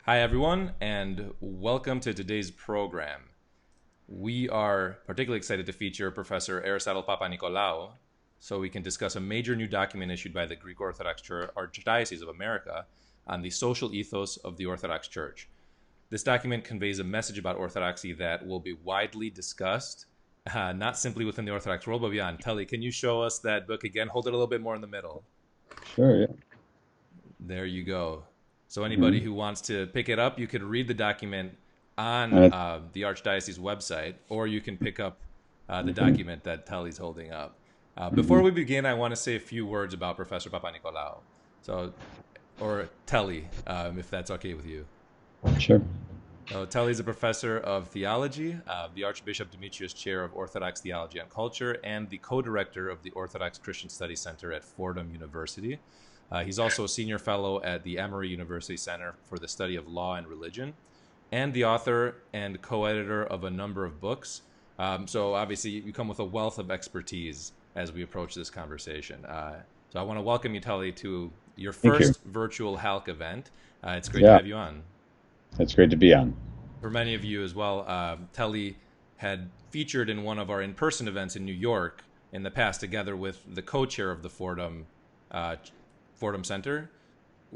Hi, everyone, and welcome to today's program. We are particularly excited to feature Professor Aristotle Papanikolaou so we can discuss a major new document issued by the Greek Orthodox Church, Archdiocese of America, on the social ethos of the Orthodox Church. This document conveys a message about orthodoxy that will be widely discussed, not simply within the Orthodox world, but beyond. Telly, can you show us that book again? Hold it a little bit more in the middle. Sure, yeah. There you go. So anybody Mhm. who wants to pick it up, you could read the document on And the Archdiocese website, or you can pick up the okay. document that Telly's holding up. Before hmm we begin, I want to say a few words about Professor Papanikolaou. So, or Telly, if that's okay with you. Sure. Telly is a professor of theology, the Archbishop Demetrios Chair of Orthodox Theology and Culture, and the co-director of the Orthodox Christian Studies Center at Fordham University. He's also a senior fellow at the Emory University Center for the Study of Law and Religion, and the author and co-editor of a number of books. So obviously you come with a wealth of expertise as we approach this conversation. So I want to welcome you, Telly, to your Thank you. first virtual HALC event. It's great to Yeah, have you on. that's great to be on. For many of you as well, Telly had featured in one of our in-person events in New York in the past, together with the co-chair of the uh, Fordham Center,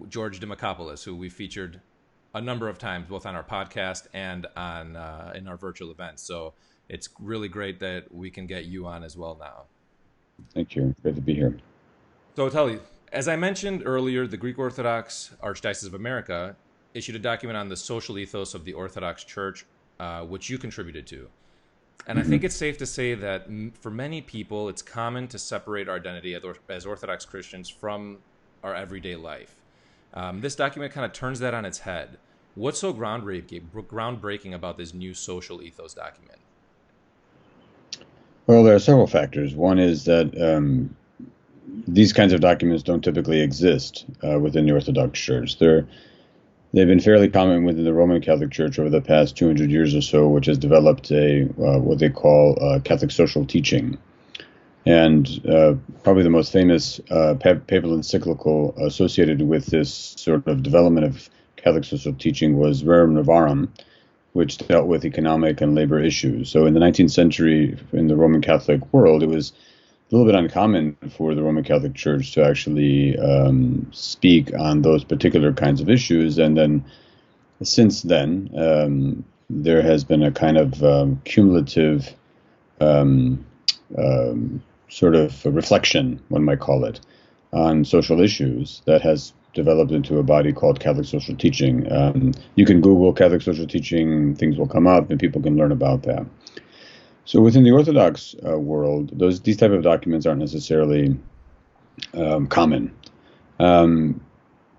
George Demetrios, who we featured a number of times, both on our podcast and on in our virtual events. So it's really great that we can get you on as well now. Thank you. Great to be here. So Telly, as I mentioned earlier, the Greek Orthodox Archdiocese of America issued a document on the social ethos of the Orthodox Church, which you contributed to. And I hmm think it's safe to say that for many people, it's common to separate our identity as Orthodox Christians from our everyday life. This document kind of turns that on its head. What's so groundbreaking about this new social ethos document? Well, there are several factors. One is that these kinds of documents don't typically exist within the Orthodox Church. They've been fairly common within the Roman Catholic Church over the past 200 years or so, which has developed a what they call Catholic social teaching. And probably the most famous papal encyclical associated with this sort of development of Catholic social teaching was Rerum Novarum, which dealt with economic and labor issues. So in the 19th century, in the Roman Catholic world, it was a little bit uncommon for the Roman Catholic Church to actually speak on those particular kinds of issues. And then since then, there has been a kind of cumulative um, sort of reflection, one might call it, on social issues that has developed into a body called Catholic social teaching. You can Google Catholic social teaching, things will come up, and people can learn about that. So within the Orthodox world, these type of documents aren't necessarily common. Um,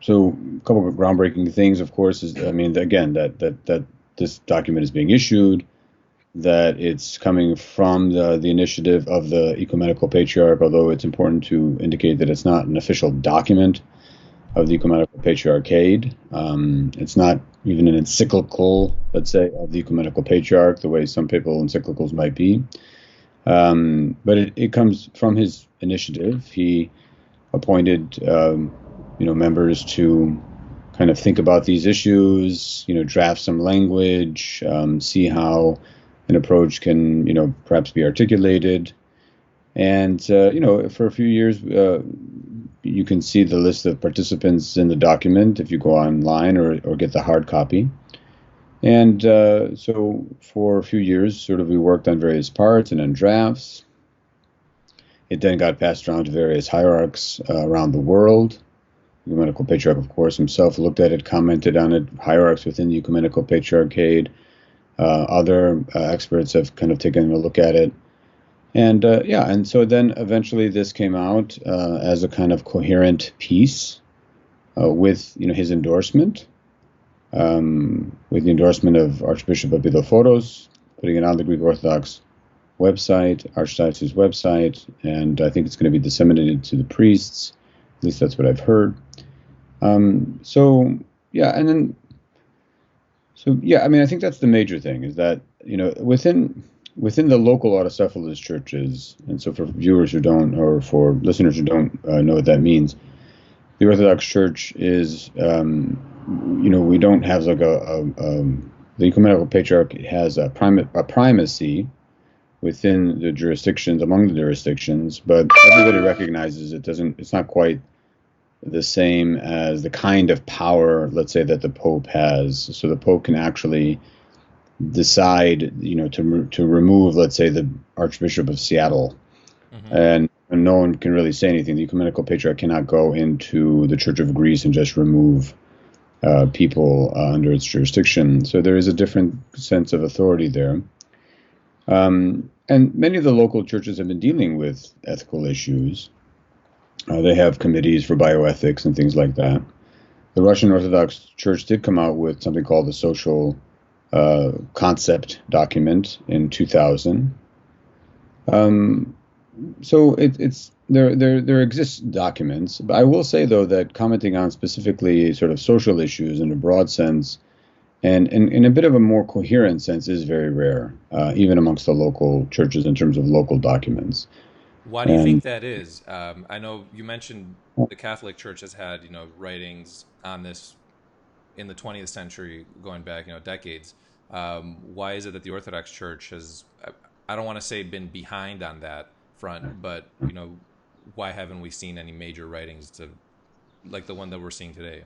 so a couple of groundbreaking things, of course, is I mean, again, that this document is being issued, that it's coming from the initiative of the Ecumenical Patriarch, although it's important to indicate that it's not an official document of the Ecumenical Patriarchate. It's not even an encyclical, let's say, of the Ecumenical Patriarch, the way some papal encyclicals might be. But it comes from his initiative. He appointed, members to kind of think about these issues, draft some language, see how an approach can, perhaps be articulated. And, for a few years, you can see the list of participants in the document if you go online or get the hard copy. And so for a few years, sort of we worked on various parts and on drafts. It then got passed around to various hierarchs around the world. The Ecumenical Patriarch, of course, himself looked at it, commented on it. Hierarchs within the Ecumenical Patriarchate, other experts have kind of taken a look at it. And and so then eventually this came out as a kind of coherent piece with his endorsement, with the endorsement of Archbishop Epilephoros, putting it on the Greek Orthodox website, Archdiocese website, and I think it's going to be disseminated to the priests. At least that's what I've heard. So yeah, and then so yeah, I mean, I think that's the major thing is that within the local autocephalous churches, and so for viewers who don't, or for listeners who don't know what that means, the Orthodox Church is, we don't have like the ecumenical patriarch has a primacy within the jurisdictions, among the jurisdictions, but everybody recognizes it's not quite the same as the kind of power, let's say, that the Pope has. So the Pope can actually decide, to remove, let's say, the Archbishop of Seattle, and no one can really say anything. The ecumenical patriarch cannot go into the Church of Greece and just remove people under its jurisdiction. So there is a different sense of authority there. And many of the local churches have been dealing with ethical issues. They have committees for bioethics and things like that. The Russian Orthodox Church did come out with something called the Social Concept document in 2000. So there exist documents. But I will say, though, that commenting on specifically sort of social issues in a broad sense and in a bit of a more coherent sense is very rare, even amongst the local churches in terms of local documents. Why do you think that is? I know you mentioned the Catholic Church has had, writings on this in the 20th century, going back, decades. Why is it that the Orthodox Church has, I don't want to say been behind on that front, but, why haven't we seen any major writings like the one that we're seeing today?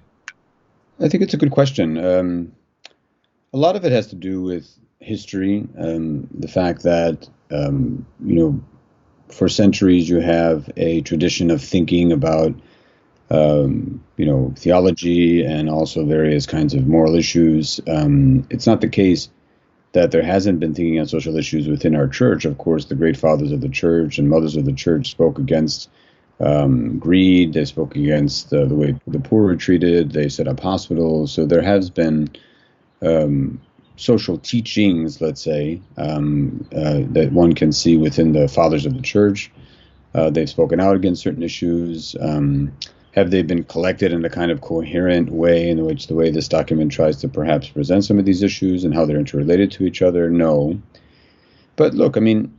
I think it's a good question. A lot of it has to do with history, the fact that, for centuries you have a tradition of thinking about, theology and also various kinds of moral issues. It's not the case that there hasn't been thinking on social issues within our church. Of course, the great fathers of the church and mothers of the church spoke against greed. They spoke against the way the poor were treated. They set up hospitals. So there has been social teachings, let's say, that one can see within the fathers of the church. They've spoken out against certain issues. Have they been collected in a kind of coherent way in which the way this document tries to perhaps present some of these issues and how they're interrelated to each other? No. But look, I mean,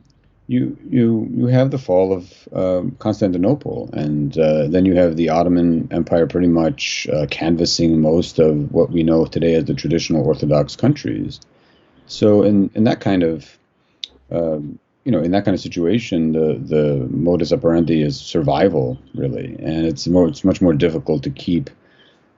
you have the fall of Constantinople, and then you have the Ottoman Empire pretty much canvassing most of what we know today as the traditional Orthodox countries. So in that kind of in that kind of situation, the modus operandi is survival, really, and it's much more difficult to keep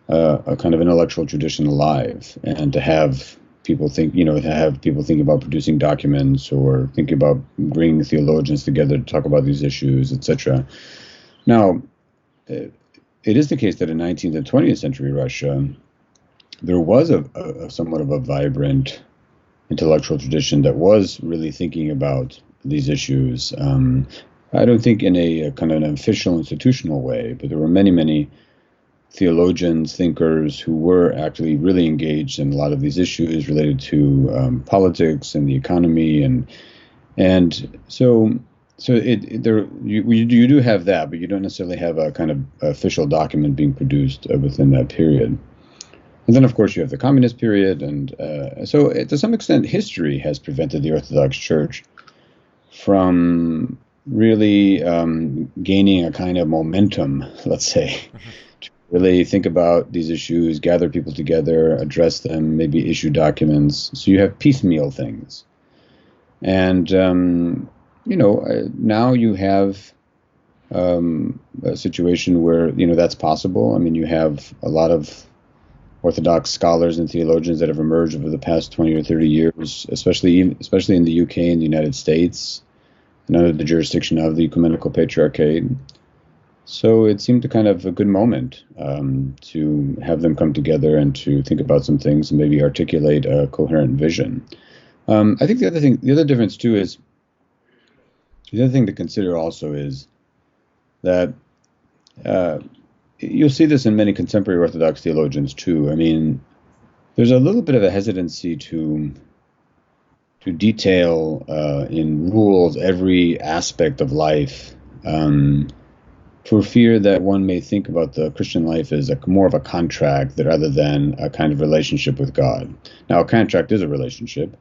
a kind of intellectual tradition alive and to have people think about producing documents or thinking about bringing theologians together to talk about these issues, etc. Now, it is the case that in 19th and 20th century Russia, there was a somewhat of a vibrant intellectual tradition that was really thinking about these issues. I don't think in a kind of an official institutional way, but there were many, many theologians, thinkers who were actually really engaged in a lot of these issues related to politics and the economy, and so you do have that, but you don't necessarily have a kind of official document being produced within that period. And then, of course, you have the communist period, and so to some extent, history has prevented the Orthodox Church from really gaining a kind of momentum, let's say, to really think about these issues, gather people together, address them, maybe issue documents. So you have piecemeal things. And, now you have a situation where, that's possible. I mean, you have a lot of Orthodox scholars and theologians that have emerged over the past 20 or 30 years, especially in the UK and the United States, and under the jurisdiction of the Ecumenical Patriarchate. So it seemed kind of a good moment to have them come together and to think about some things and maybe articulate a coherent vision. I think the other difference too is, the other thing to consider also is that you'll see this in many contemporary Orthodox theologians too. I mean, there's a little bit of a hesitancy to detail in rules every aspect of life, for fear that one may think about the Christian life as more of a contract rather than a kind of relationship with God. Now, a contract is a relationship,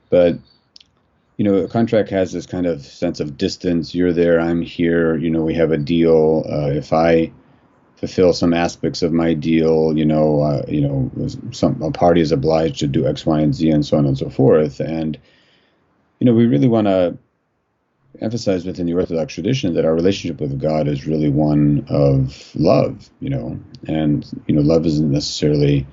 but a contract has this kind of sense of distance. You're there, I'm here. We have a deal. If I fulfill some aspects of my deal. A party is obliged to do X, Y, and Z, and so on and so forth. And we really want to emphasize within the Orthodox tradition that our relationship with God is really one of love. And love isn't necessarily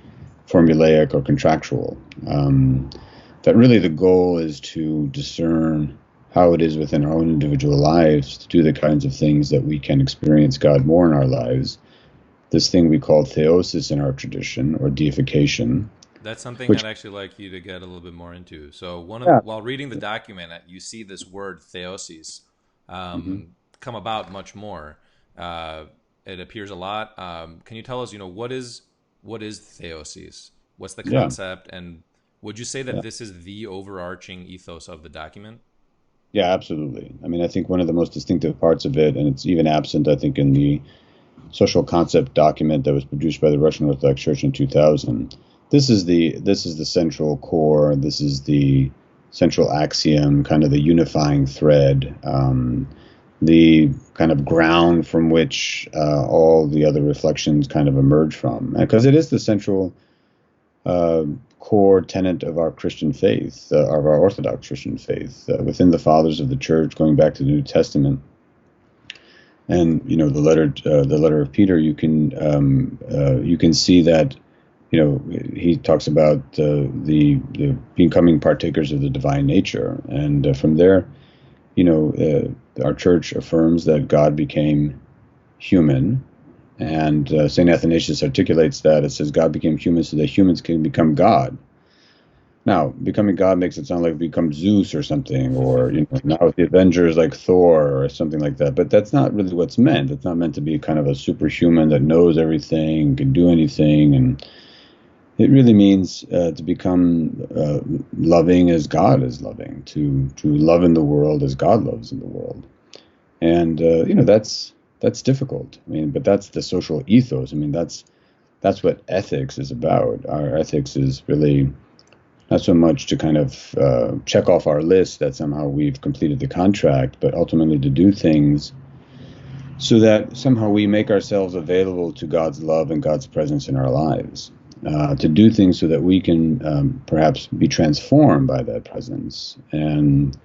formulaic or contractual. That really the goal is to discern how it is within our own individual lives to do the kinds of things that we can experience God more in our lives. This thing we call theosis in our tradition, or deification. That's something I'd actually like you to get a little bit more into. So while reading the document, you see this word theosis come about much more. It appears a lot. Can you tell us, what is theosis? What's the concept? And would you say that this is the overarching ethos of the document? Yeah, absolutely. I mean, I think one of the most distinctive parts of it, and it's even absent, I think, in the social concept document that was produced by the Russian Orthodox Church in 2000. This is the central core. This is the central axiom, kind of the unifying thread, the kind of ground from which all the other reflections kind of emerge from, because it is the central core tenet of our Christian faith, of our Orthodox Christian faith, within the fathers of the Church, going back to the New Testament. And the letter of Peter, you can see that he talks about the becoming partakers of the divine nature, and from there, our Church affirms that God became human. And St. Athanasius articulates that. It says God became human so that humans can become God. Now, becoming God makes it sound like become Zeus or something, or now the Avengers like Thor or something like that. But that's not really what's meant. It's not meant to be kind of a superhuman that knows everything, can do anything. And it really means to become loving as God is loving, to love in the world as God loves in the world. And that's difficult. I mean, but that's the social ethos. I mean, that's what ethics is about. Our ethics is really not so much to kind of check off our list that somehow we've completed the contract, but ultimately to do things so that somehow we make ourselves available to God's love and God's presence in our lives. To do things so that we can perhaps be transformed by that presence. And,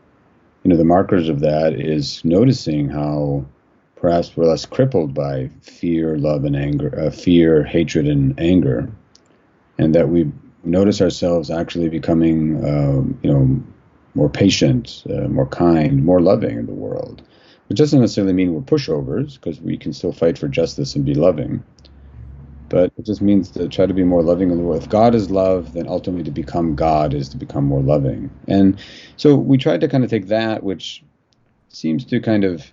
the markers of that is noticing how perhaps we're less crippled by fear, love, and anger, fear, hatred, and anger, and that we notice ourselves actually becoming, more patient, more kind, more loving in the world. Which doesn't necessarily mean we're pushovers, because we can still fight for justice and be loving. But it just means to try to be more loving in the world. If God is love, then ultimately to become God is to become more loving. And so we tried to kind of take that, which seems to kind of,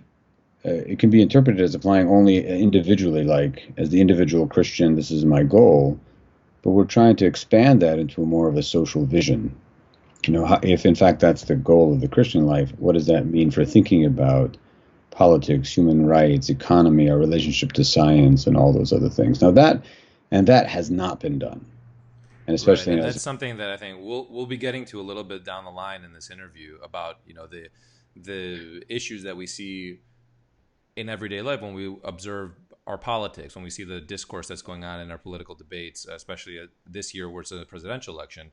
it can be interpreted as applying only individually, like as the individual Christian, this is my goal. But we're trying to expand that into more of a social vision. If in fact that's the goal of the Christian life, what does that mean for thinking about politics, human rights, economy, our relationship to science, and all those other things? Now that has not been done, and especially right. And that's something that I think we'll be getting to a little bit down the line in this interview about the issues that we see in everyday life when we observe our politics, when we see the discourse that's going on in our political debates, especially this year where it's a presidential election.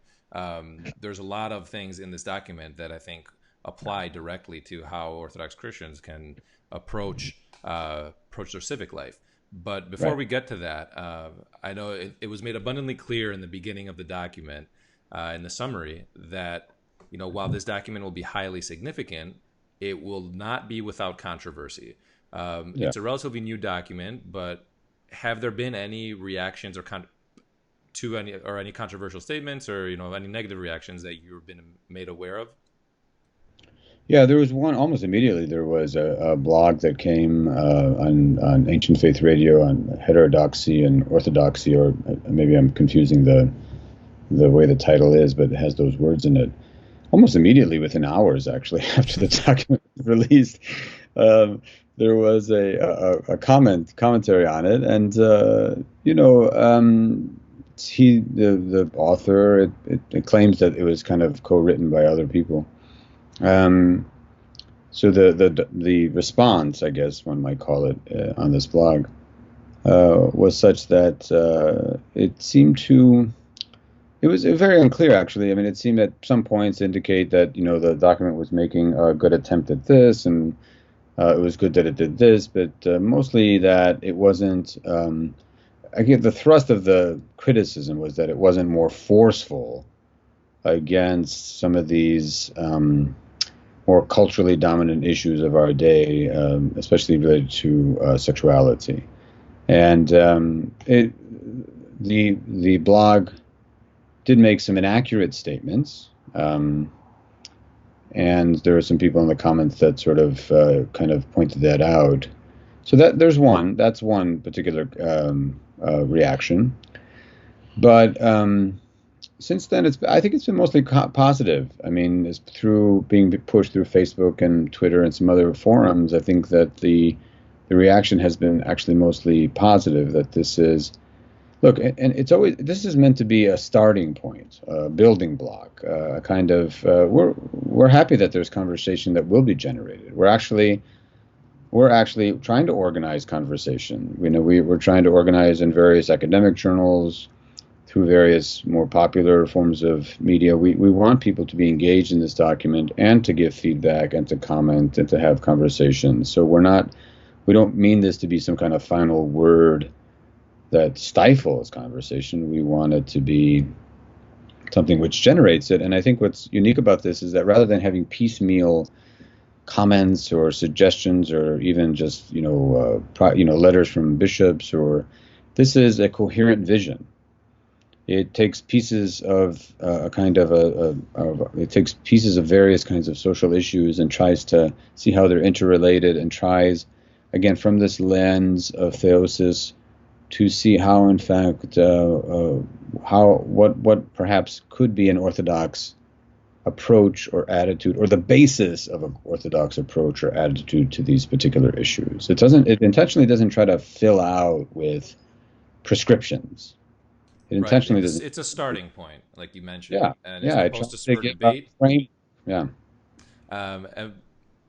There's a lot of things in this document that I think apply directly to how Orthodox Christians can approach their civic life. But before we get to that, I know it was made abundantly clear in the beginning of the document, in the summary, that while this document will be highly significant, it will not be without controversy. It's a relatively new document, but have there been any reactions or any controversial statements or any negative reactions that you've been made aware of? Yeah, there was one almost immediately. There was a blog that came on Ancient Faith Radio on heterodoxy and orthodoxy, or maybe I'm confusing the way the title is, but it has those words in it. Almost immediately, within hours, actually, after the document was released, there was a commentary on it, and the author it claims that it was kind of co-written by other people. So the response, I guess one might call it, on this blog was such that it seemed to. It was very unclear, actually. I mean, it seemed at some points indicate that the document was making a good attempt at this, and it was good that it did this, but mostly that it wasn't. I get the thrust of the criticism was that it wasn't more forceful against some of these more culturally dominant issues of our day, especially related to sexuality. And the blog did make some inaccurate statements, and there were some people in the comments that sort of kind of pointed that out. So that's one particular reaction. But since then, I think it's been mostly positive. I mean, it's through being pushed through Facebook and Twitter and some other forums. I think that the reaction has been actually mostly positive. That this is, look, and this is meant to be a starting point, a building block, a kind of. We're happy that there's conversation that will be generated. We're actually trying to organize conversation. We're trying to organize in various academic journals, through various more popular forms of media. We want people to be engaged in this document and to give feedback and to comment and to have conversations. So we don't mean this to be some kind of final word that stifles conversation. We want it to be something which generates it. And I think what's unique about this is that rather than having piecemeal comments or suggestions or even just letters from bishops, or this is a coherent vision. It takes pieces of it takes pieces of various kinds of social issues and tries to see how they're interrelated, and tries, again, from this lens of theosis, to see how, in fact, what perhaps could be an Orthodox approach or attitude, or the basis of an Orthodox approach or attitude to these particular issues. It intentionally doesn't try to fill out with prescriptions. It intentionally doesn't. It's a starting point, like you mentioned. Yeah, and it's supposed to spur debate. Yeah. And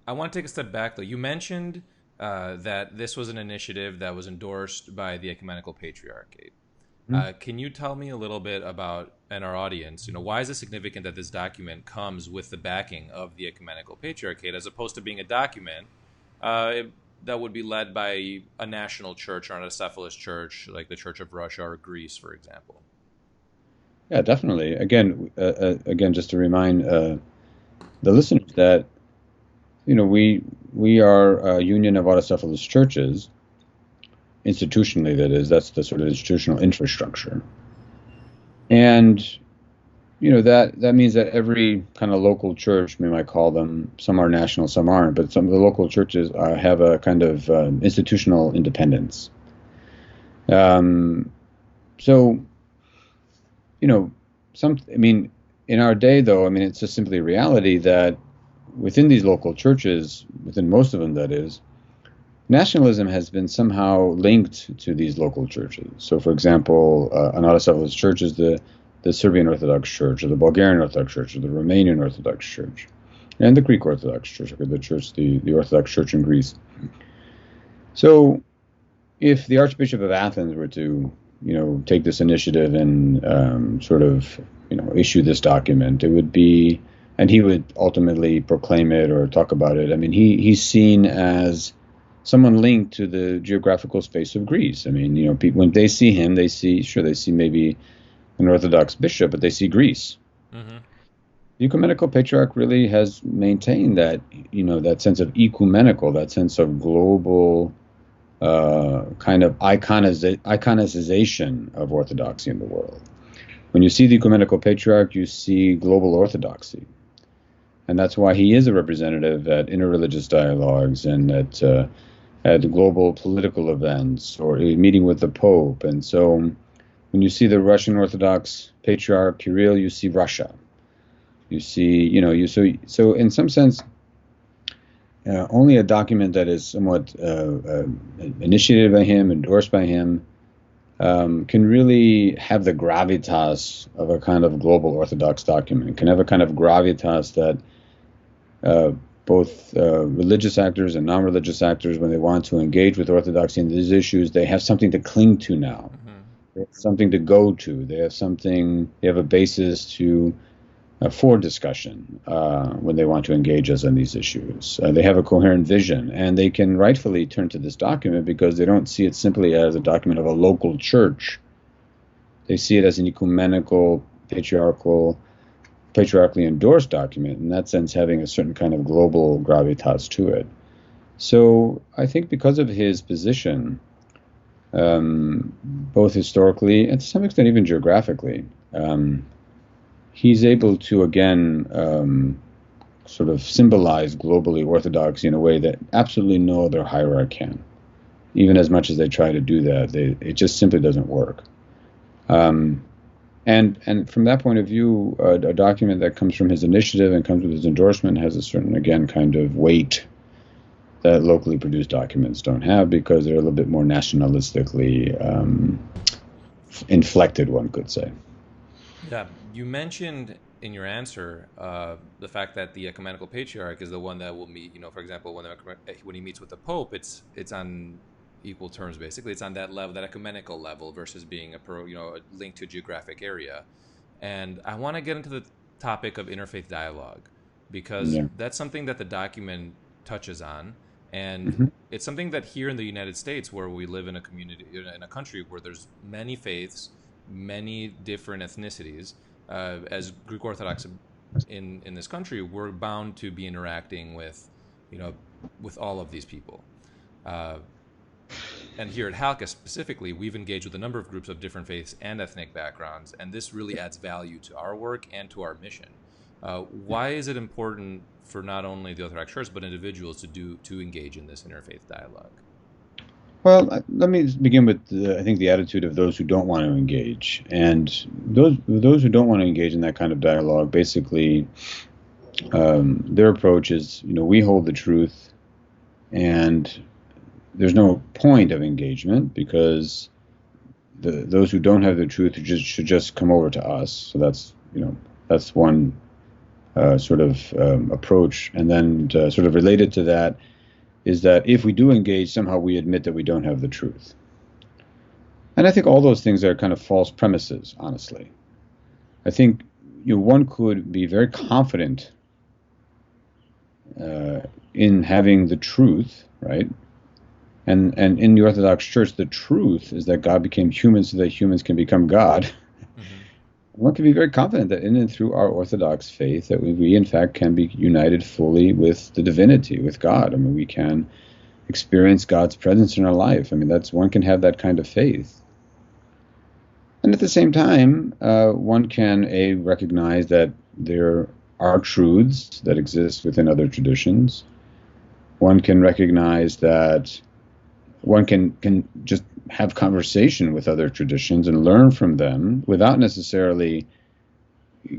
I want to take a step back, though. You mentioned that this was an initiative that was endorsed by the Ecumenical Patriarchate. Can you tell me a little bit about, and our audience, why is it significant that this document comes with the backing of the Ecumenical Patriarchate, as opposed to being a document that would be led by a national church or an autocephalous church, like the Church of Russia or Greece, for example? Yeah, definitely. Again, just to remind the listeners that we are a union of autocephalous churches. Institutionally, that is, that's the sort of institutional infrastructure. And, that means that every kind of local church, we might call them, some are national, some aren't, but some of the local churches have a kind of institutional independence. In our day, though, it's just simply a reality that within these local churches, within most of them, that is, nationalism has been somehow linked to these local churches. So, for example, an autocephalous church is the Serbian Orthodox Church, or the Bulgarian Orthodox Church, or the Romanian Orthodox Church, and the Greek Orthodox Church, or the Orthodox Church in Greece. So, if the Archbishop of Athens were to, take this initiative and issue this document, it would be, and he would ultimately proclaim it or talk about it. He's seen as someone linked to the geographical space of Greece. People, when they see him, they see maybe an Orthodox bishop, but they see Greece. Mm-hmm. The Ecumenical Patriarch really has maintained that, that sense of ecumenical, that sense of global kind of iconicization of Orthodoxy in the world. When you see the Ecumenical Patriarch, you see global Orthodoxy. And that's why he is a representative at interreligious dialogues and at global political events, or a meeting with the Pope. And so when you see the Russian Orthodox Patriarch Kirill, you see Russia. You see, so in some sense, only a document that is somewhat initiated by him, endorsed by him, can really have the gravitas of a kind of global Orthodox document. It can have a kind of gravitas that both religious actors and non-religious actors, when they want to engage with Orthodoxy in these issues, they have something to cling to now. They have something to go to. They have a basis for discussion when they want to engage us on these issues. They have a coherent vision, and they can rightfully turn to this document because they don't see it simply as a document of a local church. They see it as an ecumenical, patriarchally endorsed document, in that sense having a certain kind of global gravitas to it. So I think because of his position, both historically and to some extent even geographically, he's able to again sort of symbolize globally Orthodoxy in a way that absolutely no other hierarchy can. Even as much as they try to do that, it just simply doesn't work. And from that point of view, a document that comes from his initiative and comes with his endorsement has a certain, again, kind of weight that locally produced documents don't have, because they're a little bit more nationalistically inflected, one could say. Yeah, you mentioned in your answer the fact that the ecumenical patriarch is the one that will meet, for example, when he meets with the Pope, it's on equal terms, basically. It's on that level, that ecumenical level, versus being a link to a geographic area. And I want to get into the topic of interfaith dialogue, because that's something that the document touches on. And it's something that here in the United States, where we live in a community, in a country where there's many faiths, many different ethnicities, as Greek Orthodox in this country, we're bound to be interacting with all of these people. And here at HALC specifically, we've engaged with a number of groups of different faiths and ethnic backgrounds, and this really adds value to our work and to our mission. Why is it important for not only the Orthodox Church but individuals to engage in this interfaith dialogue? Well, let me begin with I think the attitude of those who don't want to engage, and those who don't want to engage in that kind of dialogue, basically, their approach is, we hold the truth, and there's no point of engagement because those who don't have the truth should just come over to us. So that's one sort of approach, and then sort of related to that is that if we do engage, somehow we admit that we don't have the truth. And I think all those things are kind of false premises, honestly. I think one could be very confident in having the truth, right? And in the Orthodox Church, the truth is that God became human so that humans can become God. One can be very confident that in and through our Orthodox faith that we in fact can be united fully with the divinity, with God. I mean, we can experience God's presence in our life. I mean, one can have that kind of faith. And at the same time, one can recognize that there are truths that exist within other traditions. One can recognize that one can just have conversation with other traditions and learn from them without necessarily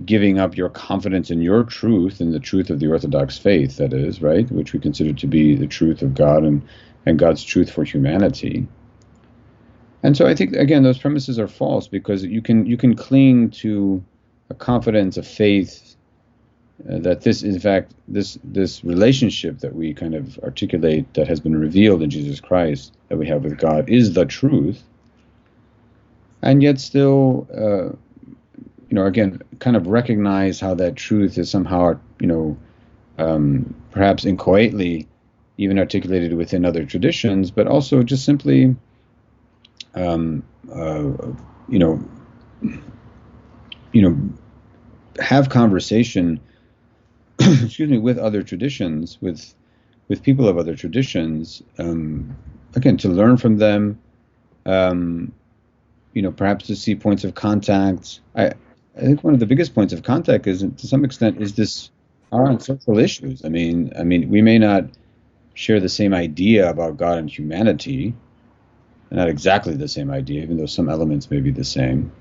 giving up your confidence in your truth, in the truth of the Orthodox faith, that is, right, which we consider to be the truth of God and God's truth for humanity. And so I think, again, those premises are false, because you can cling to a confidence, a faith, that this, in fact, this relationship that we kind of articulate, that has been revealed in Jesus Christ, that we have with God, is the truth, and yet still, again, kind of recognize how that truth is somehow, perhaps inchoately even articulated within other traditions, but also just simply, have conversation with other traditions, with people of other traditions, again, to learn from them, perhaps to see points of contact. I think one of the biggest points of contact is, to some extent, are on social issues. I mean, we may not share the same idea about God and humanity, not exactly the same idea, even though some elements may be the same.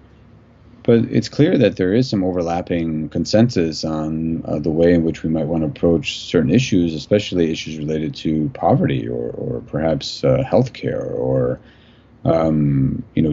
But it's clear that there is some overlapping consensus on the way in which we might want to approach certain issues, especially issues related to poverty or perhaps healthcare or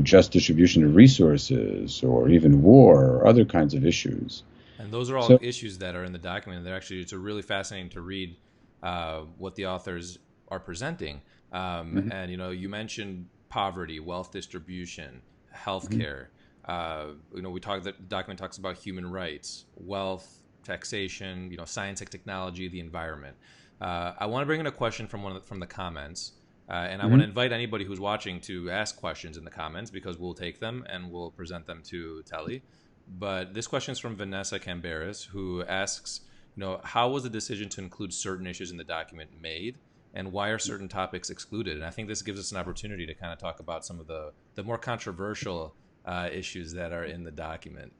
just distribution of resources or even war or other kinds of issues. And those are all issues that are in the document. It's really fascinating to read what the authors are presenting. And, you mentioned poverty, wealth distribution, healthcare. The document talks about human rights, wealth, taxation, science and technology, the environment. I want to bring in a question from the comments. And I want to invite anybody who's watching to ask questions in the comments, because we'll take them and we'll present them to Telly. But this question is from Vanessa Camberis, who asks, how was the decision to include certain issues in the document made, and why are certain topics excluded? And I think this gives us an opportunity to kind of talk about some of the more controversial issues that are in the document.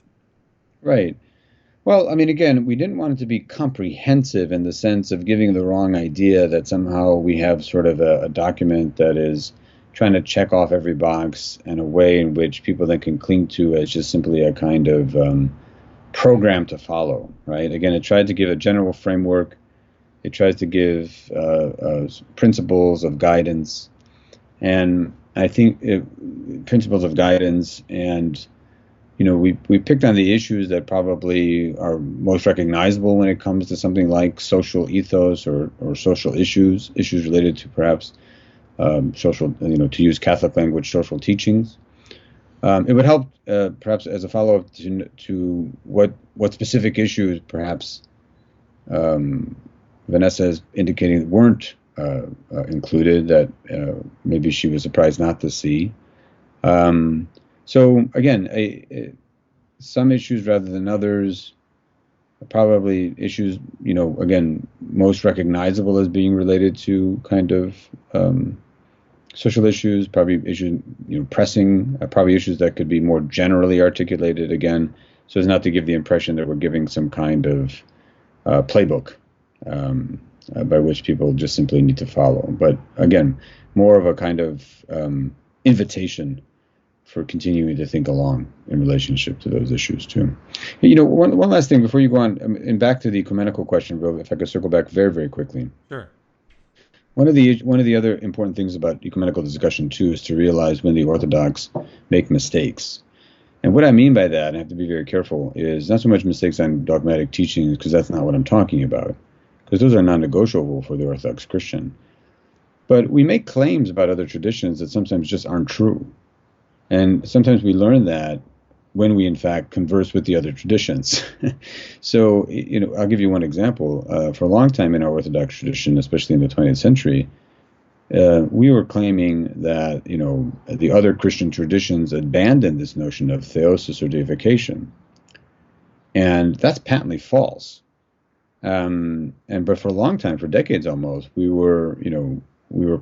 Right. Well, I mean, again, we didn't want it to be comprehensive in the sense of giving the wrong idea that somehow we have sort of a document that is trying to check off every box in a way in which people then can cling to as just simply a kind of program to follow, right? Again, it tried to give a general framework. It tries to give principles of guidance. And I think principles of guidance, and we picked on the issues that probably are most recognizable when it comes to something like social ethos or social issues related to perhaps social, to use Catholic language, social teachings. It would help perhaps as a follow-up to what specific issues perhaps Vanessa is indicating weren't included, that maybe she was surprised not to see. So again, some issues rather than others, probably issues, again, most recognizable as being related to kind of social issues, probably issues, pressing, probably issues that could be more generally articulated, again, so as not to give the impression that we're giving some kind of playbook by which people just simply need to follow. But again, more of a kind of invitation for continuing to think along in relationship to those issues too. One last thing before you go on, and back to the ecumenical question, Bill, if I could circle back very, very quickly. Sure. One of the other important things about ecumenical discussion too is to realize when the Orthodox make mistakes. And what I mean by that, and I have to be very careful, is not so much mistakes on dogmatic teachings, because that's not what I'm talking about, because those are non-negotiable for the Orthodox Christian. But we make claims about other traditions that sometimes just aren't true. And sometimes we learn that when we, in fact, converse with the other traditions. So, I'll give you one example. For a long time in our Orthodox tradition, especially in the 20th century, we were claiming that, the other Christian traditions abandoned this notion of theosis or deification. And that's patently false. But for a long time, for decades almost, we were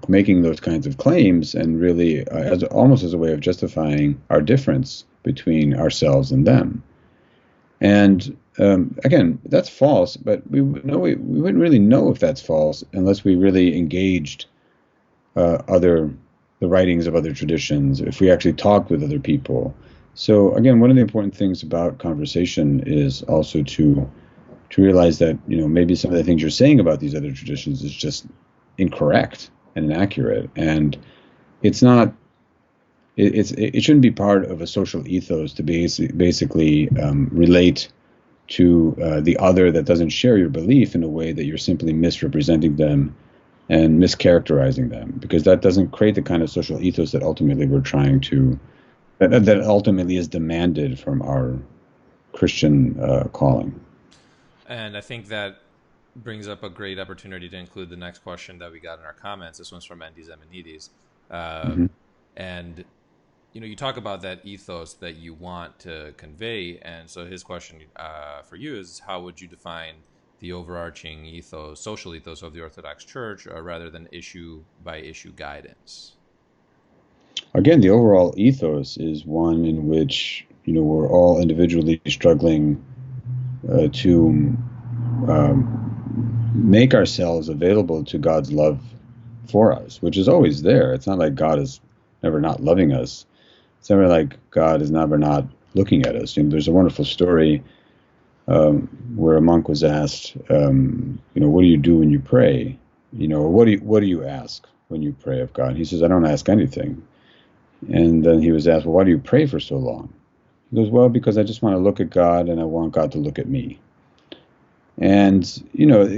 making those kinds of claims, and really almost as a way of justifying our difference between ourselves and them. And again, that's false, but we wouldn't really know if that's false unless we really engaged the writings of other traditions, if we actually talked with other people. So again, one of the important things about conversation is also to realize that maybe some of the things you're saying about these other traditions is just incorrect and inaccurate, and it's not. It shouldn't be part of a social ethos to basically relate to the other that doesn't share your belief in a way that you're simply misrepresenting them and mischaracterizing them, because that doesn't create the kind of social ethos that ultimately we're trying to, that ultimately is demanded from our Christian calling. And I think that brings up a great opportunity to include the next question that we got in our comments. This one's from Andy Zemenides. And you talk about that ethos that you want to convey, and so his question for you is, how would you define the overarching ethos, social ethos of the Orthodox Church, rather than issue by issue guidance? Again, the overall ethos is one in which we're all individually struggling to make ourselves available to God's love for us, which is always there. It's not like God is never not loving us. It's never like God is never not looking at us. There's a wonderful story where a monk was asked, what do you do when you pray? What do you ask when you pray of God? He says, I don't ask anything. And then he was asked, well, why do you pray for so long? He goes, well, because I just want to look at God and I want God to look at me. And,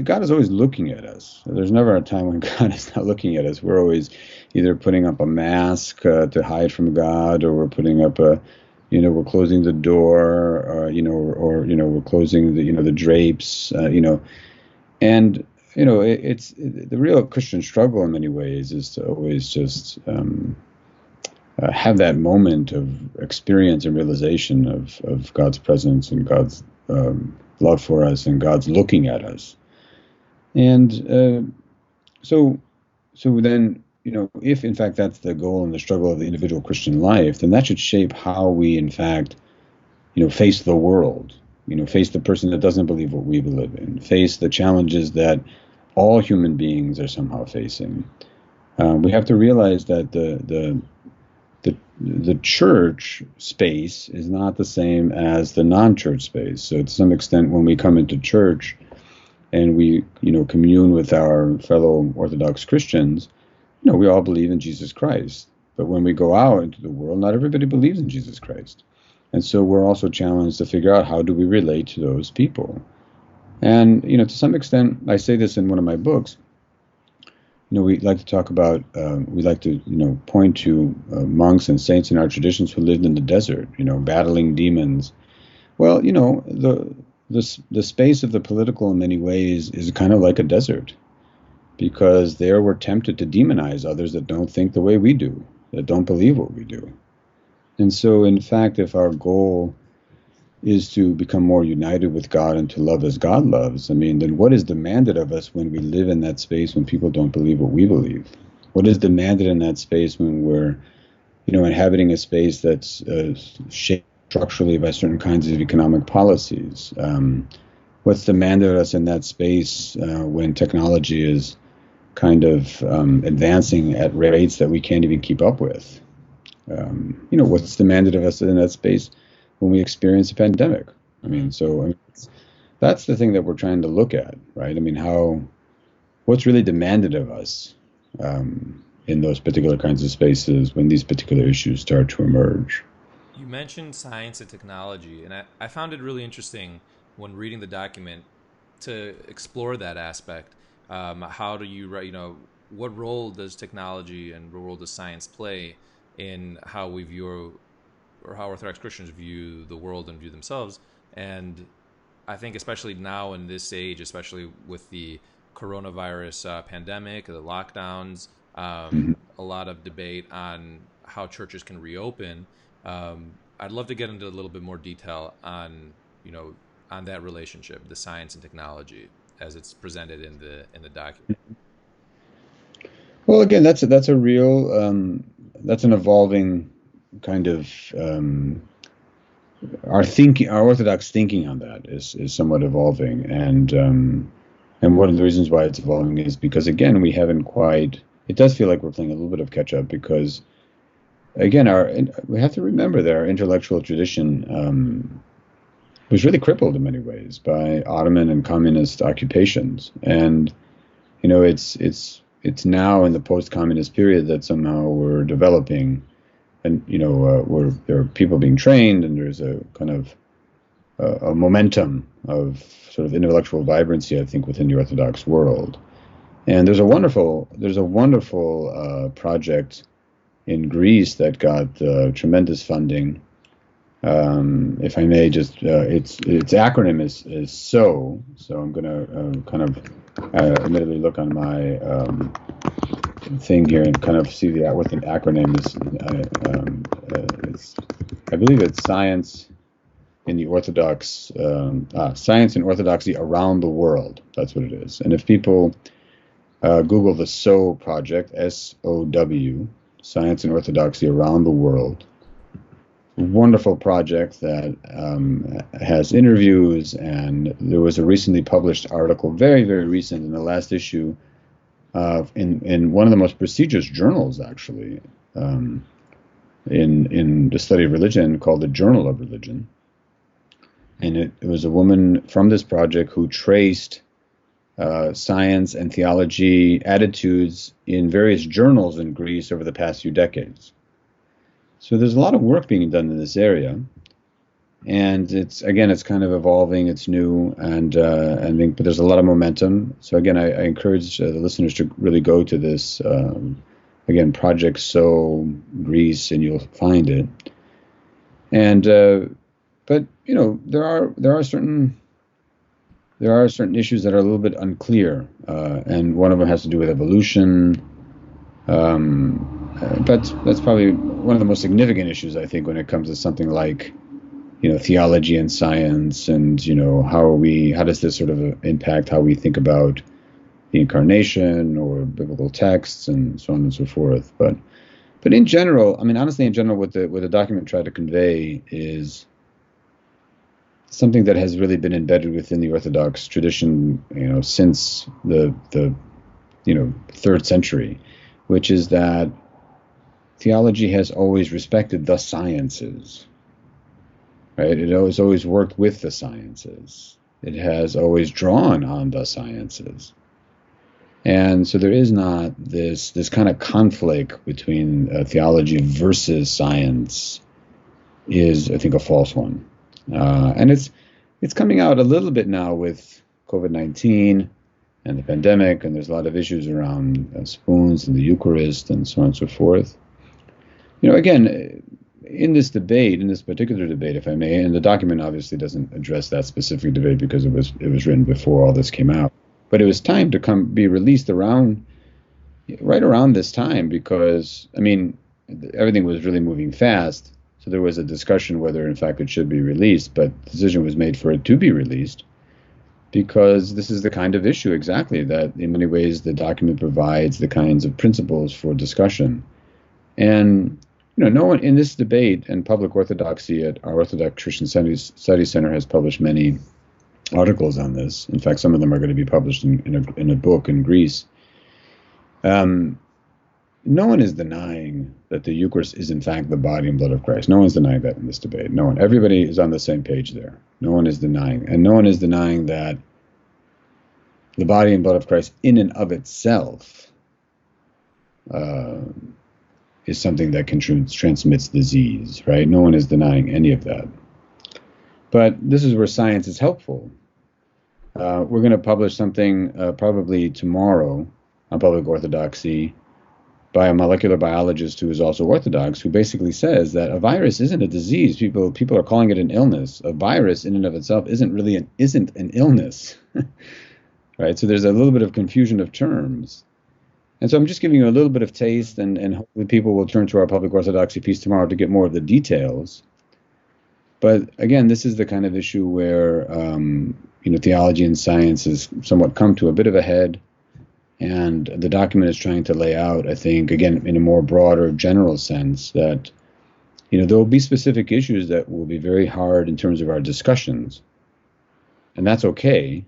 God is always looking at us. There's never a time when God is not looking at us. We're always either putting up a mask to hide from God, or we're putting up we're closing the door, or we're closing the drapes, and, it's the real Christian struggle in many ways is to always just have that moment of experience and realization of God's presence and God's love for us and God's looking at us. And so then, if in fact that's the goal and the struggle of the individual Christian life, then that should shape how we in fact, face the world, face the person that doesn't believe what we believe in, face the challenges that all human beings are somehow facing. We have to realize that the church space is not the same as the non-church space. So to some extent, when we come into church and we, commune with our fellow Orthodox Christians, we all believe in Jesus Christ. But when we go out into the world, not everybody believes in Jesus Christ. And so we're also challenged to figure out, how do we relate to those people? And, to some extent, I say this in one of my books, we like to talk about, point to monks and saints in our traditions who lived in the desert, battling demons. Well, the space of the political in many ways is kind of like a desert, because there we're tempted to demonize others that don't think the way we do, that don't believe what we do. And so, in fact, if our goal is to become more united with God and to love as God loves, then what is demanded of us when we live in that space when people don't believe what we believe? What is demanded in that space when we're, inhabiting a space that's shaped structurally by certain kinds of economic policies? What's demanded of us in that space when technology is kind of advancing at rates that we can't even keep up with? What's demanded of us in that space when we experience a pandemic? That's the thing that we're trying to look at, right? What's really demanded of us in those particular kinds of spaces when these particular issues start to emerge. You mentioned science and technology, and I found it really interesting when reading the document to explore that aspect. How do you, what role does technology and what role does science play in how we view, or how Orthodox Christians view the world and view themselves? And I think especially now in this age, especially with the coronavirus pandemic, the lockdowns, a lot of debate on how churches can reopen. I'd love to get into a little bit more detail on, on that relationship, the science and technology, as it's presented in the document. Well, again, that's a real that's an evolving kind of our Orthodox thinking on that is somewhat evolving, and one of the reasons why it's evolving is because, again, we haven't quite. It does feel like we're playing a little bit of catch up because, again, we have to remember that our intellectual tradition was really crippled in many ways by Ottoman and communist occupations, and it's now in the post-communist period that somehow we're developing, and where there are people being trained, and there's a kind of a momentum of sort of intellectual vibrancy, I think, within the Orthodox world. And there's a wonderful project in Greece that got tremendous funding. If I may, just its acronym is SO. So I'm going to kind of admittedly look on my thing here and kind of see what the acronym is. I believe it's Science in the Orthodox Science and Orthodoxy Around the World. That's what it is. And if people Google the SOW project, SOW, Science and Orthodoxy Around the World. Wonderful project that has interviews, and there was a recently published article, very, very recent, in the last issue in one of the most prestigious journals, actually, in the study of religion, called the Journal of Religion. And it was a woman from this project who traced science and theology attitudes in various journals in Greece over the past few decades. So there's a lot of work being done in this area. And it's kind of evolving. It's new, but there's a lot of momentum. So again, I encourage the listeners to really go to this again, Project So Greece, and you'll find it. And but there are certain issues that are a little bit unclear, and one of them has to do with evolution. But that's probably one of the most significant issues, I think, when it comes to something like theology and science, and how does this sort of impact how we think about the incarnation or biblical texts and so on and so forth. But in general, I mean, honestly, in general, what the document tried to convey is something that has really been embedded within the Orthodox tradition, since the 3rd century, which is that theology has always respected the sciences. Right? It has always worked with the sciences. It has always drawn on the sciences. And so there is not this kind of conflict between theology versus science is, I think, a false one. And it's coming out a little bit now with COVID-19 and the pandemic, and there's a lot of issues around spoons and the Eucharist and so on and so forth. Again, in this particular debate, if I may, and the document obviously doesn't address that specific debate because it was written before all this came out, but it was timed to be released right around this time, because I mean everything was really moving fast. So there was a discussion whether in fact it should be released, but the decision was made for it to be released because this is the kind of issue exactly that in many ways the document provides the kinds of principles for discussion. And no one in this debate, and public orthodoxy at our Orthodox Christian Studies Center has published many articles on this. In fact, some of them are going to be published in a book in Greece. No one is denying that the Eucharist is in fact the body and blood of Christ. No one's denying that in this debate. No one. Everybody is on the same page there. No one is denying. And no one is denying that the body and blood of Christ in and of itself is something that can transmits disease, right? No one is denying any of that. But this is where science is helpful. We're going to publish something probably tomorrow on public orthodoxy by a molecular biologist who is also Orthodox, who basically says that a virus isn't a disease. People are calling it an illness. A virus in and of itself isn't an illness, right? So there's a little bit of confusion of terms. And so I'm just giving you a little bit of taste, and hopefully people will turn to our public orthodoxy piece tomorrow to get more of the details. But again, this is the kind of issue where theology and science has somewhat come to a bit of a head. And the document is trying to lay out, I think, again, in a more broader, general sense, that, there will be specific issues that will be very hard in terms of our discussions. And that's okay.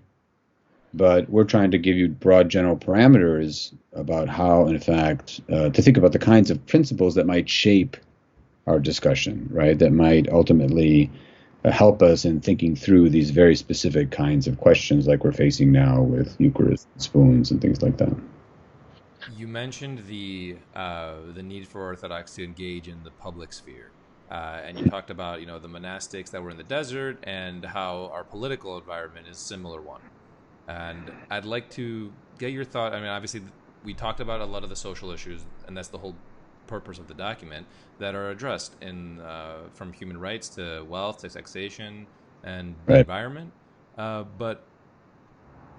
But we're trying to give you broad, general parameters about how, in fact, to think about the kinds of principles that might shape our discussion, right? That might ultimately help us in thinking through these very specific kinds of questions like we're facing now with Eucharist, spoons, and things like that. You mentioned the need for Orthodox to engage in the public sphere, and you talked about the monastics that were in the desert and how our political environment is a similar one. And I'd like to get your thought. I mean, obviously, we talked about a lot of the social issues, and that's the whole purpose of the document, that are addressed in from human rights to wealth to taxation and the environment. But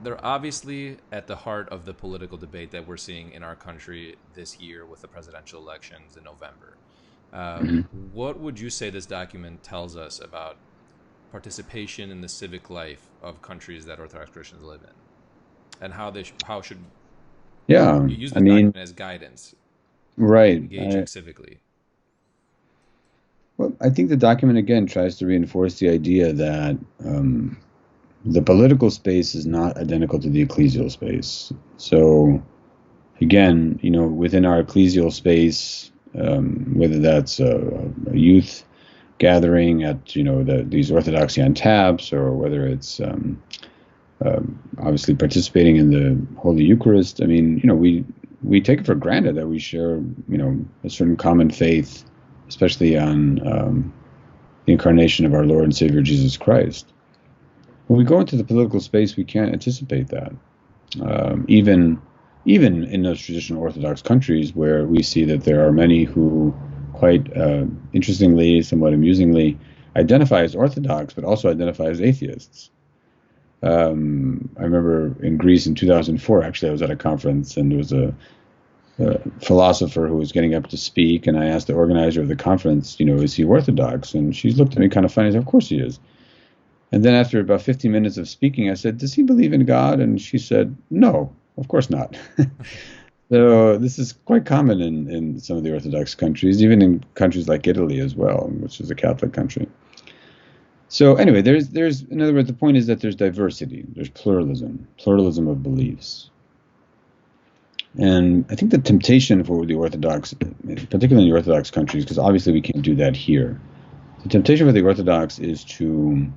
they're obviously at the heart of the political debate that we're seeing in our country this year with the presidential elections in November. What would you say this document tells us about participation in the civic life of countries that Orthodox Christians live in, and how should you use the document as guidance, right? Engaging civically. Well, I think the document again tries to reinforce the idea that the political space is not identical to the ecclesial space. So, again, within our ecclesial space, whether that's a youth gathering at these orthodoxy on taps, or whether it's obviously participating in the Holy Eucharist. I mean, we take it for granted that we share a certain common faith, especially on the incarnation of our Lord and Savior Jesus Christ. When we go into the political space, we can't anticipate that. Even in those traditional Orthodox countries where we see that there are many who quite interestingly, somewhat amusingly, identify as Orthodox, but also identify as atheists. I remember in Greece in 2004, actually, I was at a conference, and there was a philosopher who was getting up to speak, and I asked the organizer of the conference, is he Orthodox? And she looked at me kind of funny and said, of course he is. And then after about 15 minutes of speaking, I said, does he believe in God? And she said, no, of course not. So this is quite common in some of the Orthodox countries, even in countries like Italy as well, which is a Catholic country. So anyway, there's in other words, the point is that there's diversity, there's pluralism of beliefs. And I think the temptation for the Orthodox, particularly in the Orthodox countries, because obviously we can't do that here, the temptation for the Orthodox is to,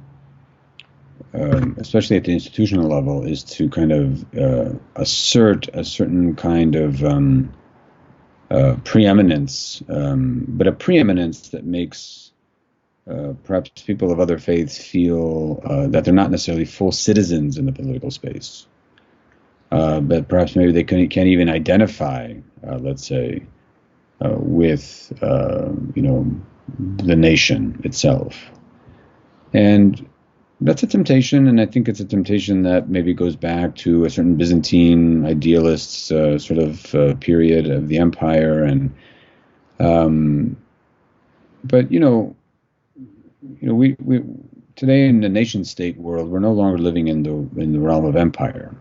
especially at the institutional level, is to kind of assert a certain kind of preeminence, but a preeminence that makes perhaps people of other faiths feel that they're not necessarily full citizens in the political space. But perhaps maybe they can't even identify, let's say, with, the nation itself. And that's a temptation, and I think it's a temptation that maybe goes back to a certain Byzantine idealist sort of period of the empire. And but we today in the nation-state world, we're no longer living in the realm of empire.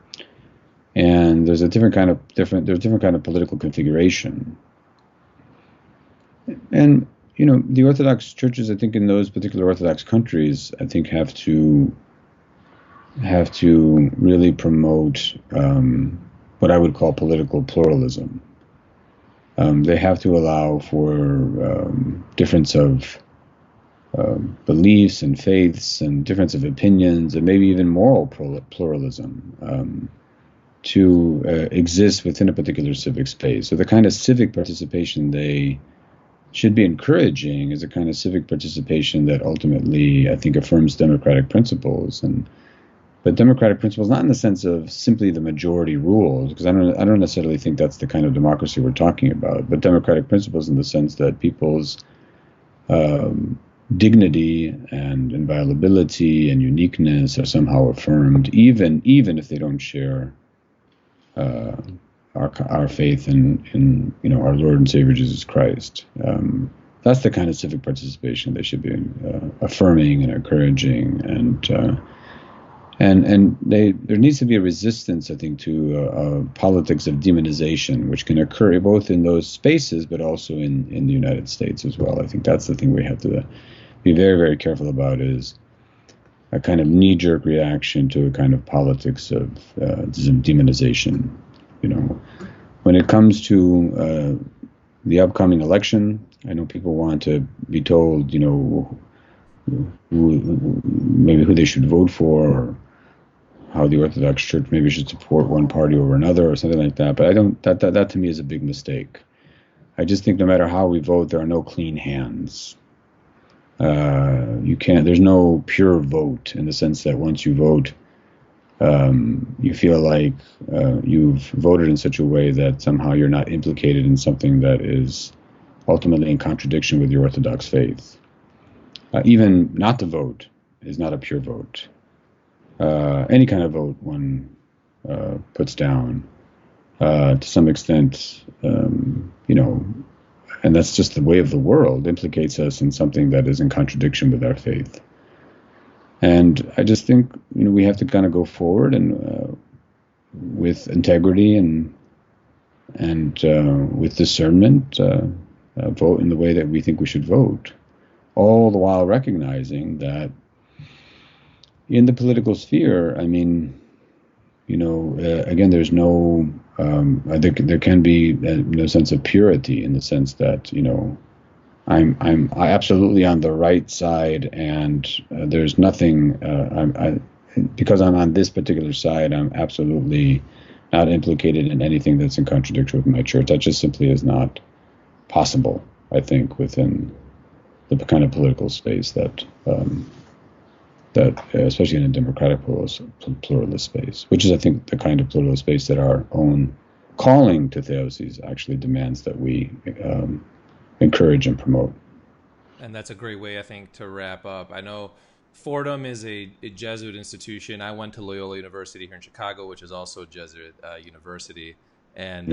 And there's a different kind of political configuration. And the Orthodox churches, I think, in those particular Orthodox countries, I think have to really promote what I would call political pluralism. They have to allow for difference of beliefs and faiths and difference of opinions and maybe even moral pluralism. To exist within a particular civic space. So the kind of civic participation they should be encouraging is a kind of civic participation that ultimately, I think, affirms democratic principles. But democratic principles not in the sense of simply the majority rules, because I don't necessarily think that's the kind of democracy we're talking about, but democratic principles in the sense that people's dignity and inviolability and uniqueness are somehow affirmed, even if they don't share our faith in our Lord and Savior Jesus Christ. That's the kind of civic participation they should be affirming and encouraging, and there needs to be a resistance, I think, to politics of demonization, which can occur both in those spaces but also in the United States as well. I think that's the thing we have to be very, very careful about, is a kind of knee-jerk reaction to a kind of politics of demonization. When it comes to the upcoming election, I know people want to be told, maybe who they should vote for, or how the Orthodox Church maybe should support one party over another, or something like that. But I don't. That to me is a big mistake. I just think no matter how we vote, there are no clean hands. You can't. There's no pure vote in the sense that once you vote, you feel like you've voted in such a way that somehow you're not implicated in something that is ultimately in contradiction with your Orthodox faith. Even not to vote is not a pure vote. Any kind of vote one puts down to some extent, and that's just the way of the world, implicates us in something that is in contradiction with our faith. And I just think we have to kind of go forward and with integrity and with discernment, vote in the way that we think we should vote, all the while recognizing that in the political sphere, again, there's no, there can be no sense of purity in the sense that, I'm absolutely on the right side, and there's nothing, because I'm on this particular side, I'm absolutely not implicated in anything that's in contradiction with my church. That just simply is not possible, I think, within the kind of political space that especially in a democratic pluralist space, which is, I think, the kind of pluralist space that our own calling to theoses actually demands that we encourage and promote. And that's a great way, I think, to wrap up. I know Fordham is a Jesuit institution. I went to Loyola University here in Chicago, which is also a Jesuit university. And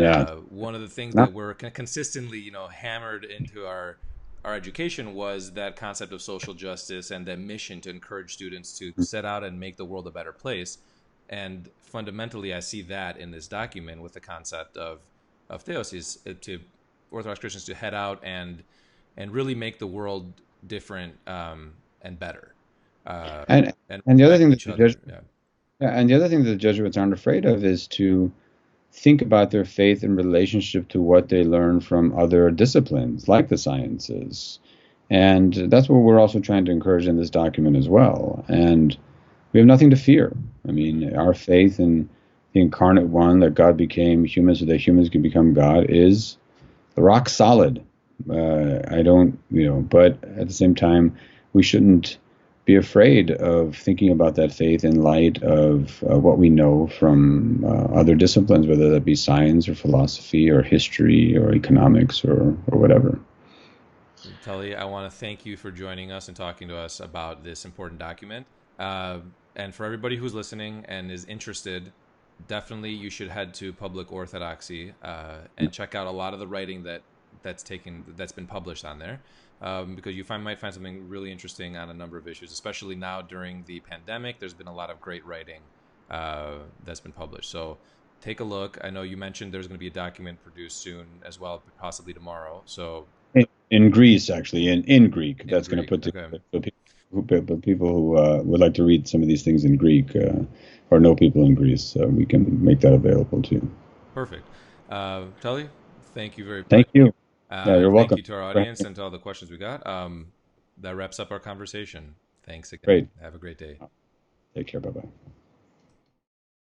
one of the things that were consistently, hammered into our education was that concept of social justice and that mission to encourage students to set out and make the world a better place. And fundamentally, I see that in this document with the concept of Theosis, to Orthodox Christians to head out and really make the world different and better. And the other thing and the other thing that the Jesuits aren't afraid of is to think about their faith in relationship to what they learn from other disciplines, like the sciences. And that's what we're also trying to encourage in this document as well. And we have nothing to fear. I mean, our faith in the incarnate one, that God became human so that humans can become God, is rock solid. But at the same time, we shouldn't be afraid of thinking about that faith in light of what we know from other disciplines, whether that be science or philosophy or history or economics or whatever. Tully, I want to thank you for joining us and talking to us about this important document. And for everybody who's listening and is interested, definitely you should head to Public Orthodoxy and check out a lot of the writing that's been published on there. Because you might find something really interesting on a number of issues, especially now during the pandemic. There's been a lot of great writing that's been published. So take a look. I know you mentioned there's going to be a document produced soon as well, possibly tomorrow. So in Greece, actually, in Greek, that's going to put together. But people who would like to read some of these things in Greek or know people in Greece, we can make that available too. Perfect. Tully, thank you very much. Thank you. You're welcome. Thank you to our audience and to all the questions we got. That wraps up our conversation. Thanks again. Great. Have a great day. Take care. Bye-bye.